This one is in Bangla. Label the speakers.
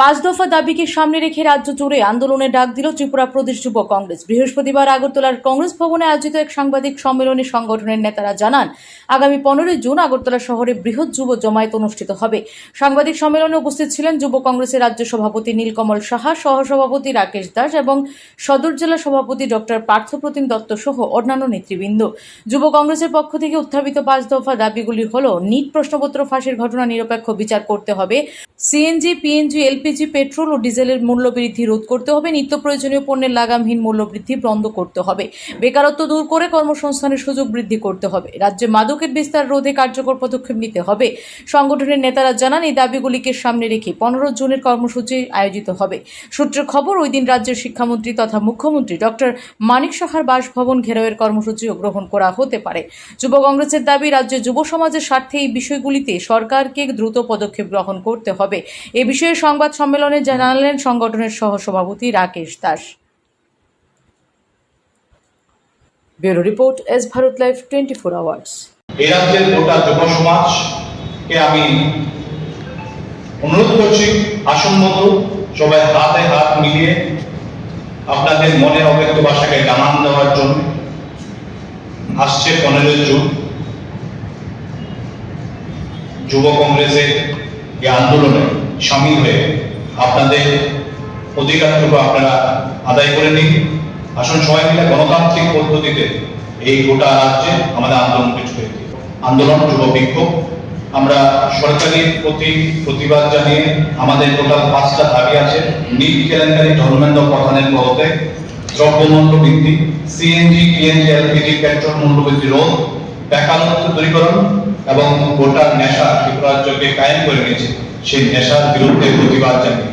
Speaker 1: পাঁচ দফা দাবিকে সামনে রেখে রাজ্য জুড়ে আন্দোলনের ডাক দিল ত্রিপুরা প্রদেশ যুব কংগ্রেস। বৃহস্পতিবার আগরতলার কংগ্রেস ভবনে আয়োজিত এক সাংবাদিক সম্মেলনে সংগঠনের নেতারা জানান, আগামী 15 জুন আগরতলা শহরে বৃহৎ যুব জমায়েত অনুষ্ঠিত হবে। সাংবাদিক সম্মেলনে উপস্থিত ছিলেন যুব কংগ্রেসের রাজ্য সভাপতি নীলকমল সাহা, সহসভাপতি রাকেশ দাস এবং সদর জেলা সভাপতি ডক্টর পার্থপ্রতিম দত্ত সহ অন্যান্য নেতৃবৃন্দ। যুব কংগ্রেসের পক্ষ থেকে উত্থাপিত পাঁচ দফা দাবিগুলি হল: নিট প্রশ্নপত্র ফাঁসের ঘটনা নিরপেক্ষ বিচার করতে হবে, সিএনজি, পিএনজি, এলপিজি, পেট্রোল ও ডিজেলের মূল্য বৃদ্ধি রোধ করতে হবে, নিত্য প্রয়োজনীয় পণ্যের লাগামহীন মূল্য বৃদ্ধি বন্ধ করতে হবে, বেকারত্ব দূর করে কর্মসংস্থানের সুযোগ বৃদ্ধি করতে হবে, রাজ্যে মাদকের বিস্তার রোধে কার্যকর পদক্ষেপ নিতে হবে। সংগঠনের নেতারা জানান, এই দাবিগুলিকে সামনে রেখে 15 জুনের কর্মসূচি আয়োজিত হবে। সূত্রের খবর, ওই দিন রাজ্যের শিক্ষামন্ত্রী তথা মুখ্যমন্ত্রী ডক্টর মানিক সাহার বাসভবন ঘেরাওয়ের কর্মসূচিও গ্রহণ করা হতে পারে। যুব কংগ্রেসের দাবি, রাজ্যের যুব সমাজের স্বার্থে এই বিষয়গুলিতে সরকারকে দ্রুত পদক্ষেপ গ্রহণ করতে হবে। এ বিষয়ে সংবাদ সম্মেলনে জানালেন সংগঠনের সহসভাপতি Rakesh Das. Bureau report, S Bharat live 24 hours.
Speaker 2: এই রাজ্যের গোটা যুব সমাজকে আমি অনুরোধ করছি, আসন মতো সবাই হাতে হাত মিলিয়ে আপনাদের মনের অব্যক্ত ভাষাকে জানান দেওয়ার জন্য আসছে 15 জুন যুব কংগ্রেসের এই আন্দোলনে সামিল হয়ে আপনাদের অধিকারটুকু আপনারা আদায় করে নিন। আসুন সবাই মিলে গণতান্ত্রিক পদ্ধতিতে এই গোটা রাজ্যে আমাদের আন্দোলনকে ছুঁয়ে দিই। আন্দোলন, যুব বিক্ষোভ, আমরা সরকারের প্রতি প্রতিবাদ জানিয়ে আমাদের টোটাল 5টা দাবি আছে: নিট কেলেঙ্কারি, ধর্মেন্দ্র প্রধানের পদত্যাগ, দ্রব্যমূল্য বৃদ্ধি, সিএনজি, পিএনজি, এলপিজি, পেট্রোল মূল্য বৃদ্ধি রোধ, বেকারত্ব দূরীকরণ এবং গোটা নেশা ত্রিপুরা রাজ্যকে কায়েম করে নিয়েছে সেই নেশার বিরুদ্ধে প্রতিবাদ জানিয়ে